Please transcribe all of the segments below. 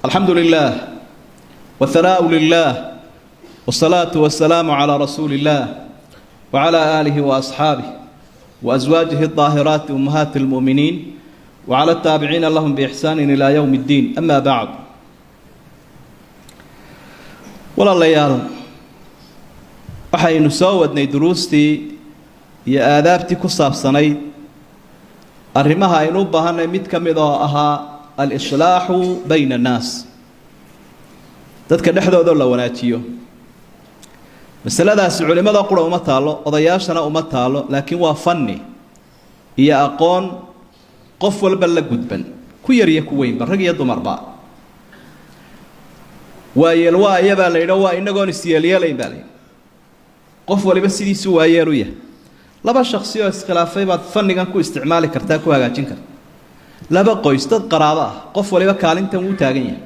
الحمد لله والثناء لله والصلاة والسلام على رسول الله وعلى آله وأصحابه وأزواجه الطاهرات أمهات المؤمنين وعلى التابعين لهم بإحسان إلى يوم الدين. أما بعد، walaalayaal waxaynu soo wadnay duruustii iyo aadaabtii ku saabsanayd arrimaha aynu u baahanay mid ka mid oo ahaa al-islaaxu bayna annaas, dadka dhexdooda la wanaajiyo. masaladaasi culimada qura uma taalo, odayaashana uma taalo, laakiin waa fanni iyo aqoon qof walba la gudban, ku yar iyo ku weynba, rag iyo dumarba. waa ayabaa la yidho waa inagoon isyeelyeelayn baa layidhi, qof waliba sidiisu waa yeelu yahay. laba shakhsi oo iskhilaafay baad fannigan ku isticmaali kartaa, ku hagaajin karta. laba qoys, dad qaraabo ah, qof waliba kaalintan wuu taagan yahay.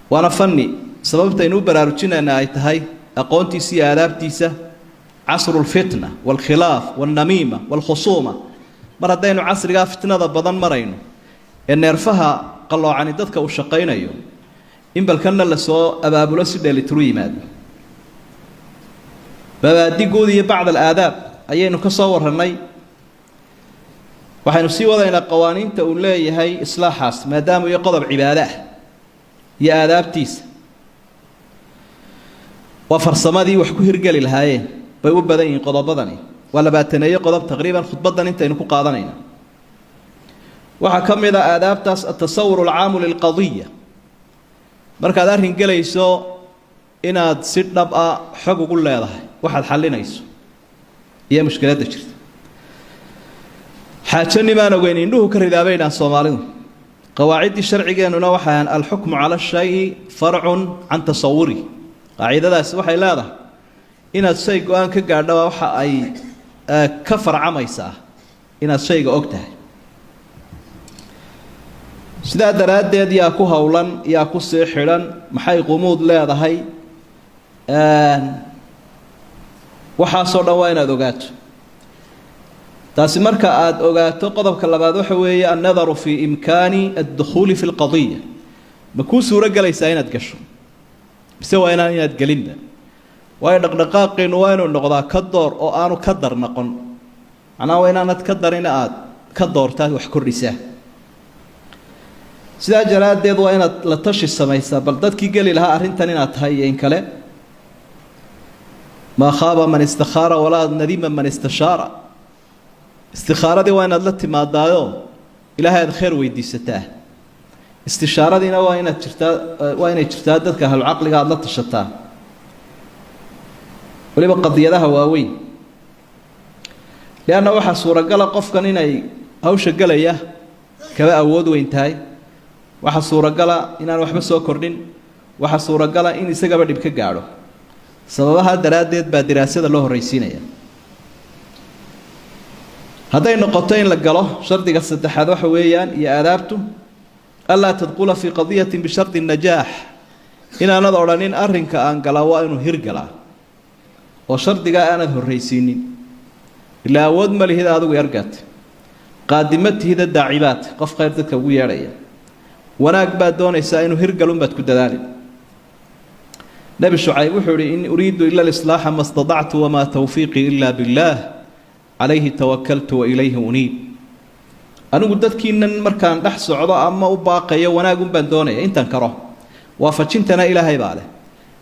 waana fanni sababta aynu u baraarujinayna ay tahay aqoontiisa iyo aadaabtiisa. casrulfitna waalkhilaaf waalnamiima waalkhusuuma, mar haddaynu casrigaa fitnada badan marayno ee neerfaha qalloocani dadka uu shaqaynayo, in balkanna lasoo abaabulo si dheelitiru yimaado. mabaadi'good iyo bacd alaadaab ayaynu ka soo warrannay. waxaynu sii wadaynaa qawaaniinta uu leeyahay islaaxaas, maadaama iyo qodob cibaado ah iyo aadaabtiisa. waa farsamadii wax ku hirgeli lahaayeen bay u badan yihiin qodobadani. waa 20 qodob taqriiban khudbadan intaynu ku qaadanayna. waxaa ka mid ah aadaabtaas atasawur alcaamu lilqadiya. markaad arrin gelayso inaad si dhab ah xog ugu leedahay waxaad xallinayso iyo mushkiladda jirta. xaajanimaan ogeyn indhuhu ka ridaabaynaan Soomaalidu. qawaaciddii sharcigeennuna waxay ahaan alxukmu cala shayi farcun can tasawuri. qaacidadaasi waxay leedahay inaad shay go-aan ka gaadho waxa ay ka farcamaysaa inaad shayga og tahay. sidaa daraaddeed yaa ku howlan, yaa ku sii xidhan, maxay qumuud leedahay, waxaasoo dhan waa inaad ogaato. taasi marka aad ogaato, qodobka labaad waxa weeye annadaru fii imkaani addukhuuli fi lqadiya. ma kuu suuro gelaysaa inaad gasho mise waa inaad gelinba. waayo dhaqdhaqaaqeennu waa inuu noqdaa ka door oo aanu ka dar noqon. macnaha waa inaanad ka darin aad ka doortaad wax kordhisaa. sidaa daraaddeed waa inaad la tashi samaysaa, bal dadkii geli lahaa arrintan inaad tahay iyo in kale. maa khaaba man istakhaara walaa nadima man istashaara. istikhaaradii waa inaad la timaadaayo ilaahay aad khayr weydiisataa. istishaaradiina waa inay jirtaa dadka ahlucaqliga aada la tashataa, waliba qadiyadaha waaweyn. lianna waxaa suuragala qofkan inay hawsha gelaya kaba awood weyn tahay. waxaa suuragala inaan waxba soo kordhin. waxaa suuragala in isagaba dhib ka gaadho. sababaha daraaddeed baa diraasada loo horraysiinaya. hadday noqoto in la galo, shardiga saddexaad waxa weeyaan iyo aadaabtu anlaa tadkhula fii qadiyatin bishardi najaax. inaanad odhanin arrinka aan galaa waa inuu hirgalaa, oo shardigaa aanad horraysiinin. ilaa awood ma lihida adigu yargaat, qaadima tihida daacibaad, qof khayr dadka ugu yeedhaya. wanaag baad doonaysaa inuu hirgalunbaad ku dadaalin. nebi shucayb wuxuu ihi in uriidu ila alislaaxa ma stadactu wamaa tawfiiqii ila billaah calayhi tawakaltu wa ilayhi uniib. anigu dadkiinan markaan dhex socdo ama u baaqayo wanaagun baan doonaya intaan karo. waafajintana ilaahay baa leh,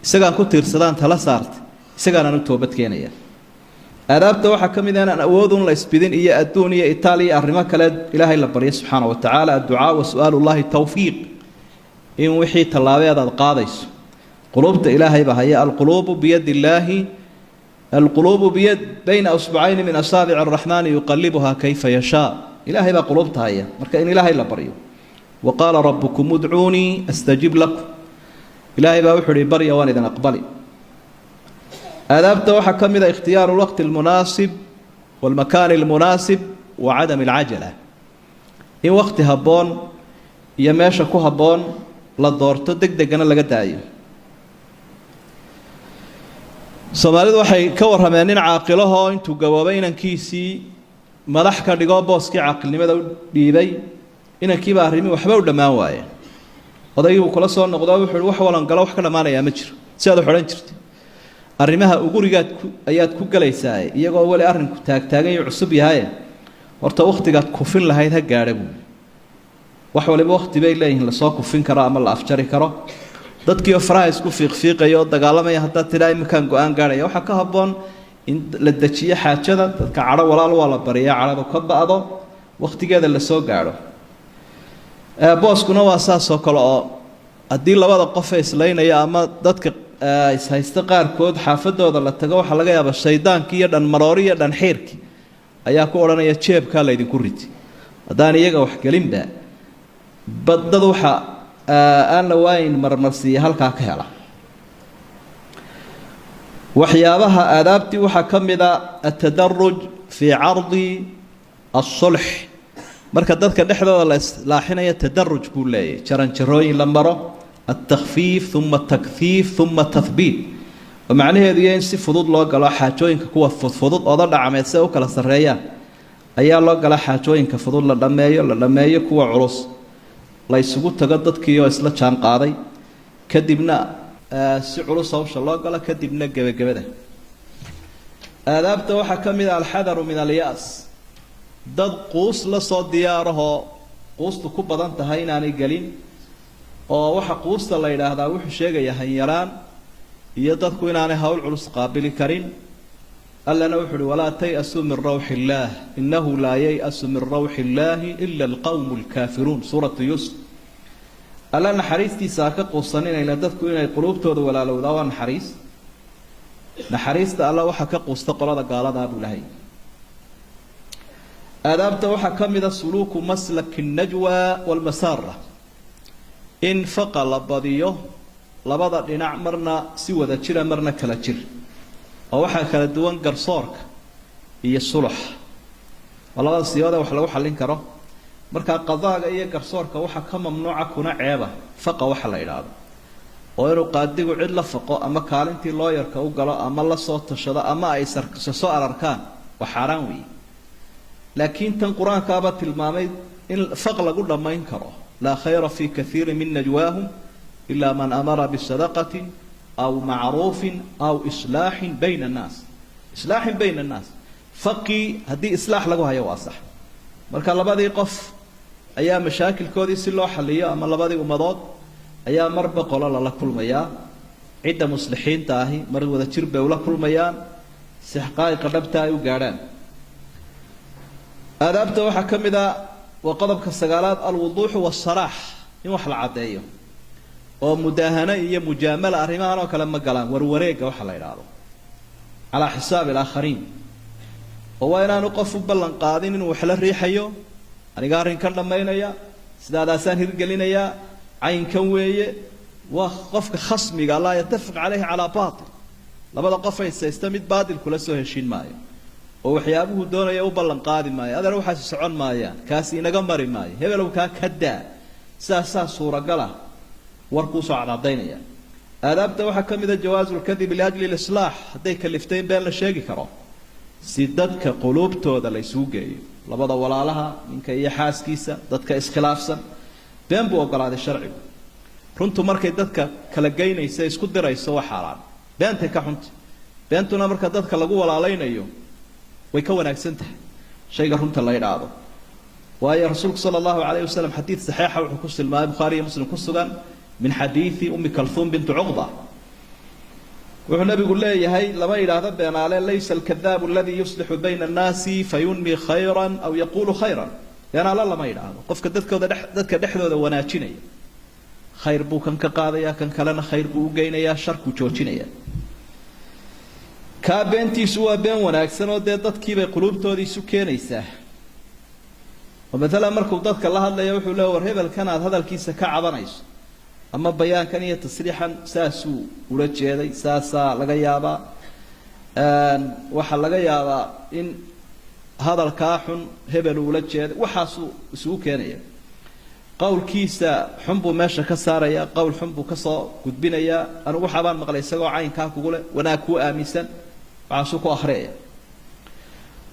isagaan ku tiirsadaan tala saartay, isagaanaan u toobad keenaya. aadaabta waxaa ka mid ah inaan awoodun la isbidin iyo adduun iyo itaal iyo arrimo kale ilaahay la baryo subxaana wa tacaala. adducaa wa su'aalu llahi tawfiiq, in wixii tallaabeed aad qaadayso quluubta ilaahay baa haya. alquluubu biyadi illaahi, alquluubu bayna usbacayni min asaabici araxmaani yuqallibuhaa kayfa yashaa. ilaahay baa quluubta haya, marka in ilaahay la baryo. wa qaala rabbukum udcuunii astajib lakum. ilaahay baa wuxuu ihi barya waan idin aqbali. aadaabta waxaa ka mid a ikhtiyaaru lwaqti almunaasib waalmakaani almunaasib wa cadami alcajala. in waqti habboon iyo meesha ku habboon la doorto, deg degana laga daayo. soomaalidu waxay ka warrameen nin caaqilahoo intuu gaboobay inankiisii madax ka dhigoo booskii caaqilnimada u dhiibay. inankiiba arrimi waxba u dhammaan waayeen odaygii uu kula soo noqdo wuxuu wax walan galo wax ka dhamaanaya ma jiro si aad xoran jirtay arrimaha ugurigaad ayaad ku galaysaa iyagoo wali arrinku taagtaagan iyo cusub yahay horta waqtigaad kufin lahayd ha gaadhabu wax waliba waqti bay leeyihiin la soo kufin karo ama la afjari karo dadkii oo faraha isku fiiqfiiqayo dagaalamaya hadda tiraa imakan go'aan gaaraya waxa ka haboon in la dajiyo xaajada dadka caro walaal waa la bariyaa caradu ka baado waqtigeeda la soo gaaro booskuna waa saas oo kale oo haddii labada qof ay islaynaya ama dadka is haysta qaarkood xaafadooda la tago waxa laga yaabaa shaydaankii iyo dhan maroori iyo dhan xiirki ayaa ku odhanaya jeebkaa laydinku riti haddaan iyaga wax gelinba baddad waxa aan la waayin marmarsiiya halkaa ka hela waxyaabaha aadaabtii waxaa ka mid a atadaruj fii cardi asulx marka dadka dhexdooda la islaaxinaya tadaruj buu leeyahay jaranjarooyin la maro التخفيف ثم التكثيف ثم التثبيت ومعناه هذه إن سفضود الله قال حاجوين كقوة فضود أضل عمل سوى كلا سرية أي الله قال حاجوين كفضود لما يكوى عروس لا يسقط تجدد كيو إسلا كان قاضي كدبنا سعروس أو شاء الله قال كدبنا جبده آداب توحى كم الحذر من الياس ضد قوس لصد دياره قوس تكبر أنت هين عن الجلين oo waxa quusta la yiraahdaa wuxuu sheegaya hanyaraan iyo dadku inaanay hawl culus qaabili karin allana wuxuu wala tayasu min rawhillah innahu la yayasu min rawhillah illa alqawmul kafirun surah yusuf allana xariistiisa ka quusanayna dadku inay qulubtooda walaalowda waan naxariista alla waxa ka quusta qolada gaalada abu lahay aadaabta waxa kamida suluku maslak an-najwa wal masarra in faqa la badiyo labada dhinac marna si wada jira marna kala jir oo waxa kala duwan garsoorka iyo sulux walaba siyada wax lagu xalin karo marka qadaaga iyo garsoorka waxa ka mamnuuca kuna ceeba faqa waxa la yiraahdo oo inuu qaadigu cid la faqo ama kaalintii looyarka u galo ama la soo tashado ama ay soo ararkaan wax xaraan weey laakiin tan quraanka aba tilmaamay in faq lagu dhamayn karo لا خير في كثير من نجواهم إلا من أمر بصدقة أو معروف أو إصلاح بين الناس إصلاح بين الناس فقي هدي إصلاح لقوها يواصح مركا لبادي قف أيام مشاكل كودي سلو حلية أما لبادي ومضاد أيام مربق ولا لا كل مياه عدة مصلحين تاهي مرق وذا تربة ولا كل مياه سحقاي قربتاي وقاران أدابت وحكم إذا وقضبك السجالات الوضوح والصراح يوحل عديه ومداهنة هي مجاملة أريمان وكلام مقالان وروريك وحلا يرادو على حساب الآخرين وين نقف بلن قاضين وحلا الريحيو أنا قارن كان لما ينيا سداد أسان هرقلين يا عين كوية وقفك خصمي قال لا يتفق عليه على باطل لما قف يستمد باطل كل سوى هشين مايو وحيابه دون يوبلن قادم ماي هذا روح سعون مايا كاسي نجمر ماي هذا لو كدا ساسا صورة قلا ورقوس على عضينيا أدابته وحكم إذا جواز الكذب لأجل الإصلاح هذي كلفتين بين الشيء كرا سيدتك قلوب تودا ليسوقي لبضا ولا لها منك أي حاس كيسة ضدك إسخلافسا بين بوقر هذا الشرعي رنتو مركي ضدك كلجينا يسيس كدر يسوى حرام بين تكحنت بين تنامرك ضدك لجوا ولا علينا يوم ويكون أكسنته شيء قرنت الله يرعاه ويا رسولك صلى الله عليه وسلم حديث صحيح وحكوس الماء بخاري مسلم كسرا من حديث أم كلثوم بنت عقبة والنبي يقول لي هي لما يرعاه بأن عليه ليس الكذاب الذي يصلح بين الناس فينمي خيرا أو يقول خيرا يعني على الله ما يرعاه قف كدتك ذاتك دحذو وناتشيني خير بو كان كقاضيا كان كلنا خير بو جينيا شرك وجوجينيا كابنتي سوى بين وناكسن وديدت كيبي قلوب تودي سكينيسه ومثلا مركو ددك الله هذا يوحو له ورهبل كان هذا الكيس كعبنيس اما بيان كان تصريحا ساسو ولا جيدي ساسا laga yaaba waxa laga yaaba in hadalka xun hebel ula jeed waxaasu isugu keenaya qowlkiisa xunbu meesha ka saaraya qowl xunbu ka soo gudbinaya anigu waxaan maqlay isagoo caynka kugu leh wanaag ku aaminsan waxaasuu ku akhriya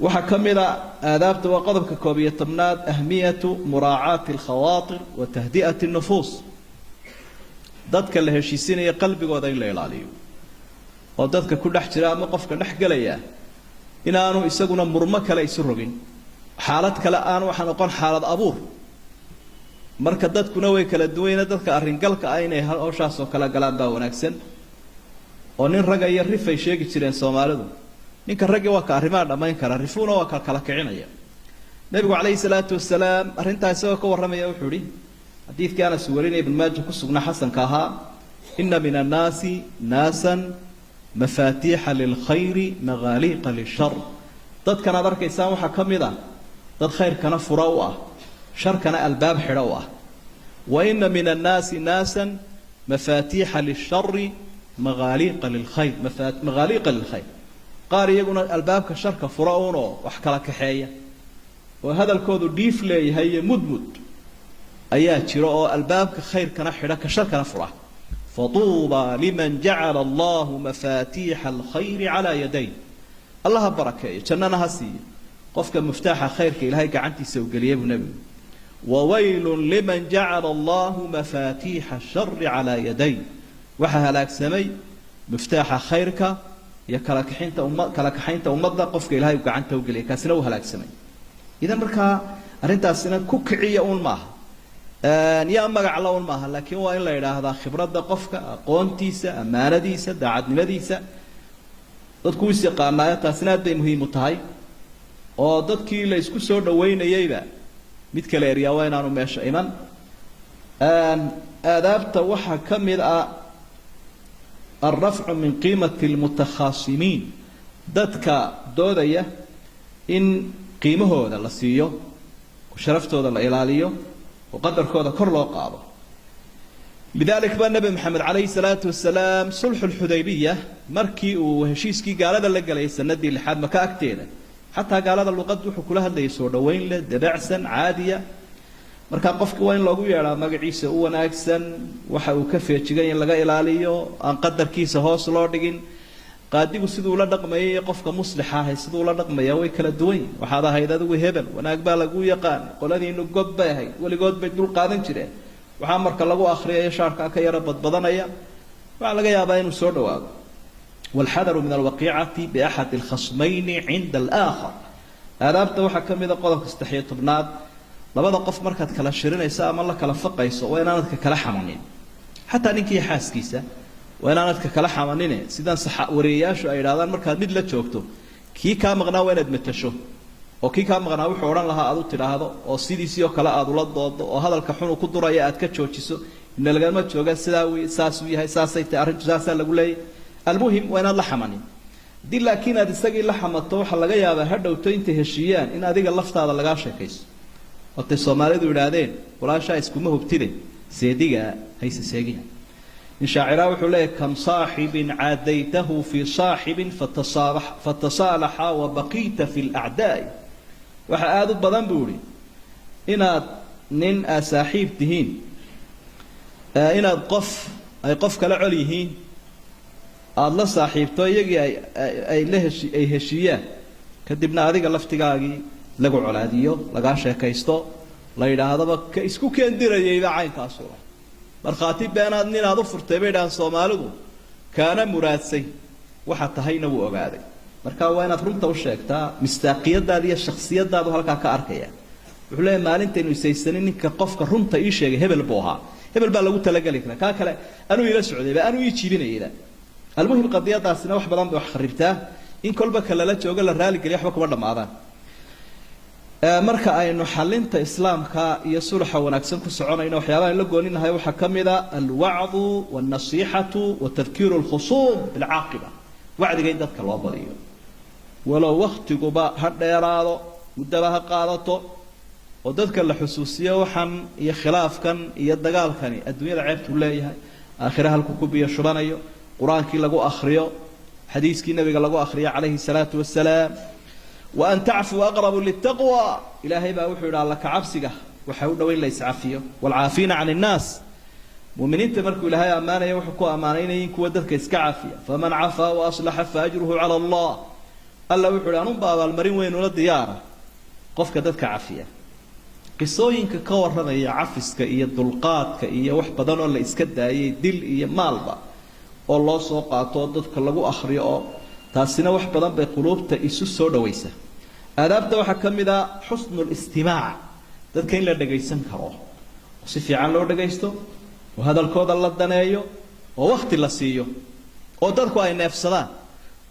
waxa kamida aadaabta waa qodobka 11aad ahmiyatu muraacaati alkhawaatir wa tahdi'ati an-nufus dadka la heshiisinaya qalbigooda in la ilaaliyo oo dadka ku dhex jira ama qofka dhex galaya inaanu isaguna murmo kale isu rogin xaalad kale aan waxa noqon xaalad abuur marka dadkuna way kala duwayna dadka arringalka ah inay hawshaas oo kala galaan baa wanaagsan oo nin rag iyo rifay sheegi jireen Soomaalidu ninka ragga waa ka arrimaha dhamayn kara rifuuna waa kala kicinaya nabigu calayhi salaatu wasalaam arrintaas oo ka waramaya wuxuu yiri xadiidka Anas warinay ibn Maajah ku sugnaa xasanka ahaa inna min an-naasi naasan mafaatiixa lilkhayri magaaliiqa lishar dadkana arkaysaa waxa kamid ah dad khayrkana fura u ah sharkana albaab xidha u ah wa inna min an-naasi naasan mafaatiixa lishari magaaliiqa lilkhayr magaaliiqa lilkhayr qaar iyaguna albaabka sharka fura uno wax kala kaxeeya oo hadalkoodu dhiif leeyahay mudmud ayaa jiro oo albaabka khayrkana xidha ka sharkana fura فطوبى لمن جعل الله مفاتيح الخير على يديه الله بركه جننا هسي قفك مفتاح خيرك إلهي قعنتي سوقليه بنبي وويل لمن جعل الله مفاتيح الشر على يديه وحهلاك سمي مفتاح خيرك يا كلك حينت ومضى قفك إلهي قعنتي وقليه كاسنو هلاك سمي إذا مركا أرنت السنة كوكعية أول معها يا magac alla wal maaha laakiin waa in la yiraahdo khibrada qofka aqoontiisa amaanadiisa daacadnimadiisa dadku is yaqaanaya taasina aad bay muhiim u tahay oo dadkii la isku soo dhaweynayayba mid kale eriya waa inaanu meesha iman aadaabta waxa kamid ah الرفع من قيمة المتخاصمين dadka doodaya in qiimahooda la siiyo sharaftooda la ilaaliyo وقدر كذا كرله قاضي لذلك بقى النبي محمد عليه الصلاة والسلام صلح الحديبية مركي وهشيسكي قال هذا اللي قال يسندي لحد مكا أكتينا حتى قال هذا اللغة كلها اللي يسود وين له دبعسا عادية مركا قفك وين لقوي على مقعيسة وانا أكسن وحاو كفي تشجين لقى إلاليو أن قدر كيسة هوس لوردين قادي وسيدو ولا دقمية قفك مصلحة يسيدو ولا دقمية ويكل الدوين وهذا هيدا ذو هبل وانا أقبل لقوي يقان قل هذه إنه قب هاي واللي قد بيدور قادم شريه وحامر كلاقو آخرية يشارك كي ربط بدنيا وعلى جاي باين وسودوا والحذر من الوقيعة بأحد الخصمين عند الآخر هذا بتوح كم إذا قلت استحيت بناد لبدا قف مركز كلا شرين يسا ما الله كلا فقه يسا وين أنا كلا حمانين حتى نكي حاس كيسا وين أنا كلا حمانين سيدان صح ورياش وأيرادان مركز مدلة شوكتو كي كام غنا وين أدمتشو oo kii ka maqnaa wuxuu oran lahaa aad u tiraahdo oo sidiisii oo kala aad ula doodo oo hadalka xun uu ku duraya aad ka joojiso in laga ma jooga sidaa uu saas u yahay saasay tahay arrintu saas lagu leeyahay almuhim waa inaad la xamanin dii laakiin aad isagii la xamato waxa laga yaabaa hadhowto inta heshiiyaan in adiga laftaada laga sheekayso oo tay Soomaalidu yiraahdeen walaasha iskuma hubtide seediga hayse seegiya in shaacira wuxuu leeyahay kam saahibin aadaytahu fi saahibin fatasalaha wa baqita fi al-a'da'i waxa aad u badan buuri inaad nin saaxiib tihiin inaad qof kala col yihiin aad la saaxiibto iyagii ay heshiiyaan kadibna adiga laftigaagii lagu colaadiyo laga sheekaysto la yiraahdo ka isku keendirayay caynkaas oo marxaati beenaad nin aad u furtay beedaan Soomaalidu kaana muraadsay waxa tahayna uu ogaaday marka waa inaad runta u sheegtaa mistaaqiyadaada iyo shakhsiyadaada halka ka arkaya wuxuu leeyahay maalinta inuu isaysanin ninka qofka runta ii sheegay hebel buu ahaa hebel baa lagu talagalay ka kale anuu ila socday anuu ii jiibinayay almuhim qadiyadaasina wax badan bay wax kharibtaa in kolba kala la jooga la raali galiyo waxba kuma dhamaadaan marka aynu xalinta islaamka iyo sulxa wanaagsan ku soconayna waxyaabaha la gooninahay waxa kamida alwa'du wan-nasihatu wa tadhkiru al-khusum bil-aqiba wacdiga in dadka loo badiyo walow waqtiguba ha dheeraado mudaba ha qaadato oo dadka la xusuusiyo waxan iyo khilaafkan iyo dagaalkani adduunyada ceebtu leeyahay aakhiraha halku ku biyo shubanayo quraankii lagu akhriyo xadiiskii nabiga lagu akhriyo calayhi salaatu wassalaam wa an ta'fu aqrabu lit-taqwa ilaahay baa wuxuu yiraahdaa la kacabsiga waxa uu dhaweyn la iscafiyo wal caafina 'an an-nas mu'miniinta markuu ilaahay amaanaya wuxuu ku amaanaynayeen kuwa dadka iska caafiya faman afa wa aslaha fa ajruhu 'ala Allah alla wuxuu yiraahdaa baabal marin weyn oo diyaara qofka dadka caafiya qisooyinka ka warramaya cafiska iyo dulqaadka iyo wax badan oo la iska daayay dil iyo maalba oo loo soo qaato dadka lagu akhriyo oo taasina wax badan bay quluubta isu soo dhawaysa aadaabta waxa kamid ah xusnul istimaac dadka in la dhageysan karo si fiican loo dhageysto oo hadalkooda la daneeyo oo waqti la siiyo oo dadku ay neefsadaan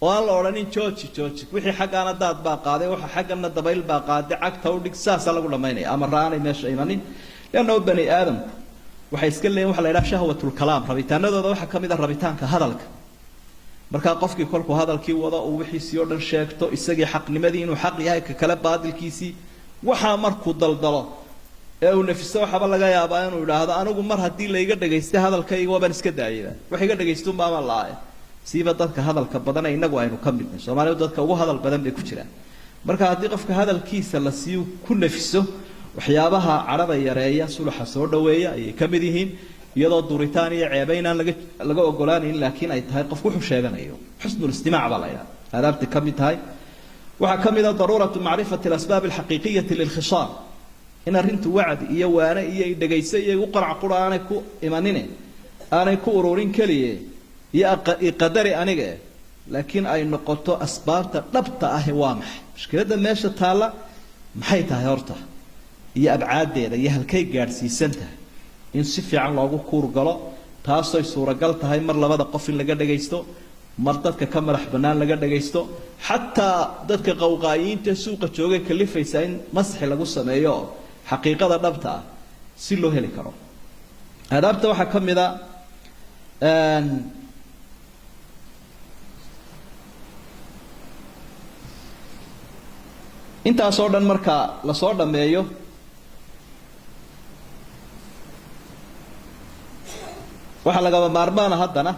oo aan la oranin jooji wixii xaqana daad baa qaaday waxa xaqana dabayl baa qaaday cagta u dhig saas lagu dhameynay ama raanay meesha imanin leena bani aadam waxay iska leeyihiin waxa la yiraahdo shahwatul kalaam rabitaanadooda waxa kamid ah rabitaanka hadalka marka qofkii kolku hadalkii wada oo wixii si oo dhan sheegto isagii xaqnimadii inuu xaq yahay ka kala baadilkiisii waxa markuu daldalo ee uu nafiso waxba laga yaabaa inuu yiraahdo anigu mar hadii la iga dhageystay hadalkayga waan iska daayay wax iga dhageysto ma laa siiba dadka hadalka badan inagu aynu ka midnahay Soomaalidu dadka ugu hadal badan bay ku jiraan marka hadii qofka hadalkiisa la siiyo ku nafiso waxyaabaha carada yareeya suluxa soo dhaweeya ay ka mid yihiin iyadoo duritaan iyo ceebaynaan laga ogolaanin laakiin ay tahay qof wuxuu sheeganayo xusnul istimaac baa la yiraahdaa aadaabta ka mid tahay waxa ka mid ah daruuratu macrifati al-asbaab al-haqiqiyyah lil-khisam in arintu wacd iyo waana iyo dhageysa iyo u qaraac quraanay ku imanine aanay ku ururin kaliye iyo qadari aniga laakiin ay noqoto asbaabta dhabta ah waa maxay mushkilada meesha taala maxay tahay horta iyo abcaadeeda iyo halkay gaarsiisantahay in si fiican loogu kuur galo taasoo suuragal tahay mar labada qof in laga dhageysto mar dadka ka madax banaan laga dhageysto xataa dadka qowqaayiinta suuqa joogay kalifaysa in masxi lagu sameeyo xaqiiqada dhabta ah si loo heli karo aadaabta waxa kamid ah intaas oo dhan marka la soo dhameeyo waxa laga maarmaana haddana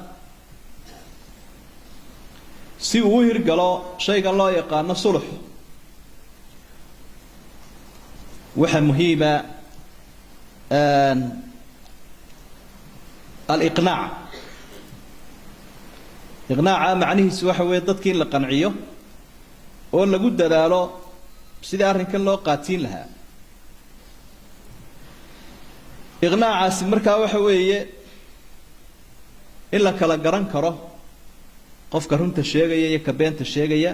si uu hirgalo shayga loo yaqaan sulh waxa muhiima al-iqnaac iqnaaca macnihiisu waxa weeye dadkii la qanciyo oo lagu dadaalo sida arrinkan loo qaatiin lahaa iqnaacaasi markaa waxa weeye in la kala garan karo qofka runta sheegaya iyo ka beenta sheegaya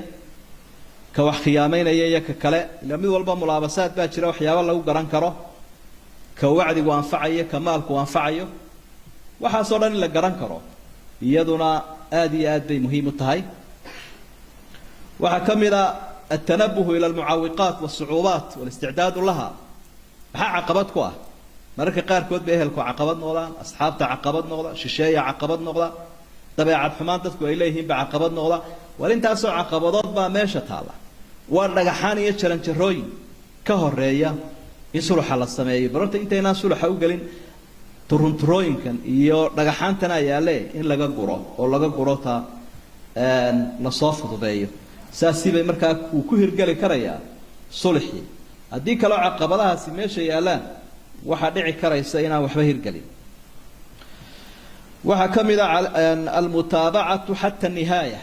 ka wax khiyaameynaya iyo ka kale ila mid walba mulaabasaad baa jira waxyaabo lagu garan karo ka wacdigu anfacayo ka maalku anfacayo waxa soo dhan la garan karo iyaduna aad iyo aad bay muhiim u tahay waxa kamida التنبه إلى المعوقات والصعوبات والاستعداد لها عقبات كوا مركي قار كود بأهلكو عقبات نغلا أصحابته عقبات نغلا ششاية عقبات نغلا طبيعة الحمان تذكو إليهم بعقبات نغلا ولين تاسو عقبات با ماشا تالا والرقحاني يتشرن تروي كهرية يسلح على السماء برونت انت ينا سلح وقالين ترون تروين كان يو رقحان تنا يالي إن لغا قرو أو لغا قرو تا نصافة بأيه ساسيبay markaa uu ku hirgali karaya sulxi hadii kala caqabadahaasi meesha yaalaan waxa dhici karaysa inaan waxba hirgalin waxa kamida al-mutaaba'atu hatta an-nihaya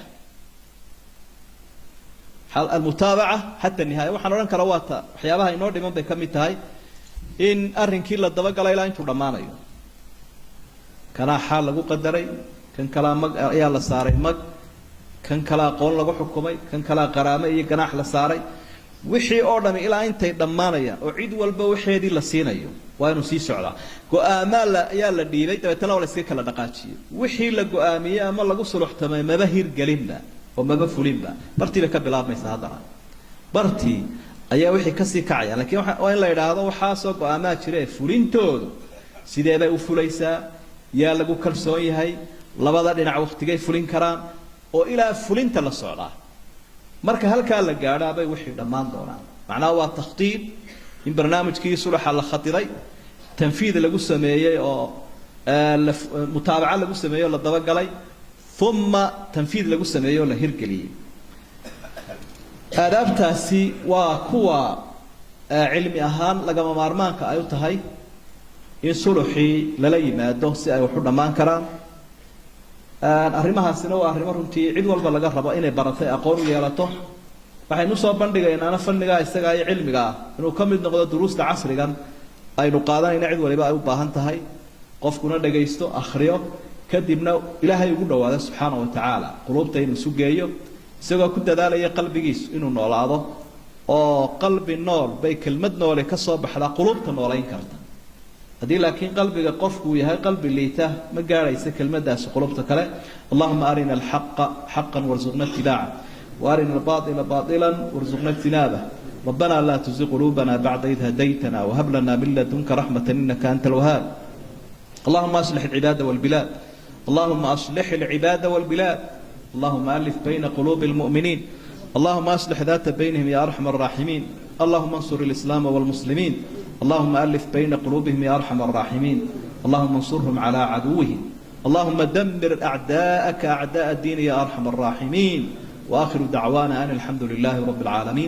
al-mutaba'a hatta an-nihaya waxaan oran kara waata waxyaabaha inoo dhiman bay kamid tahay in arrinkii la daba galay ilaa intuu dhamaanayo kana xal lagu qadaray kan kala mag ayaa la saaray mag kan kala qoon lagu xukumay kan kala qaraamo iyo ganaax la saaray wixii oo dhami ilaa intay dhamaanayaan oo cid walba waxeedii la siinayo waa inuu sii socdaa go'aamal ayaa la dhiibay dabeetana wala iska kala dhaqaajiyo wixii la go'aamiyay ama lagu suluxtamay maba hirgalinba oo maba fulinba bartiba ka bilaabmaysa hadana bartii ayaa wixii ka sii kacaya laakiin waa in la yiraahdo waxa soo go'aamaa jiray fulintoodu sidee bay u fulaysaa yaa lagu kalsoon yahay labada dhinac waqtigay fulin karaan oo ilaa fulinta la socdaa marka halka la gaadhaa bay wixii dhamaan doonaan macnaha waa takhtiib in barnaamijkii suluxa la khatiday tanfiid lagu sameeyay oo mutaabaca lagu sameeyo la daba galay thumma tanfiid lagu sameeyo la hirgeliyay aadaabtaasi waa kuwa cilmi ahaan laga maarmaanka ay u tahay in suluxii lala yimaado si ay wax u dhamaan karaan arrimahaasina waa arrimo runtii cid walba laga rabo inay baratay aqoon u yeelato waxaynu soo bandhigaynaa fanniga isaga iyo cilmiga inuu ka mid noqdo duruusta casrigan aynu qaadanayna cid waliba ay u baahan tahay qofkuna dhagaysto akhriyo kadibna ilaahay ugu dhawaado subxaanahu wa tacaala quluubta inuu isu geeyo isagoo ku dadaalaya qalbigiisu inuu noolaado oo qalbi nool bay kelmad noole ka soo baxdaa quluubta noolayn karta haddii laakiin qalbiga qofku yahay qalbi liita ma gaaraysa kelmadaasi quluubta kale allahuma arina alxaqa xaqan warzuqna itibaaca وارنا الباطل باطلا وارزقنا اجتنابه ربنا لا تزغ قلوبنا بعد إذ هديتنا وهب لنا من لدنك رحمة إنك أنت الوهاب اللهم أصلح العباد والبلاد اللهم أصلح العباد والبلاد اللهم ألف بين قلوب المؤمنين اللهم أصلح ذات بينهم يا أرحم الراحمين اللهم انصر الإسلام والمسلمين اللهم ألف بين قلوبهم يا أرحم الراحمين اللهم انصرهم على عدوهم اللهم دمر أعداءك أعداء الدين يا أرحم الراحمين وآخر دعوانا أن الحمد لله رب العالمين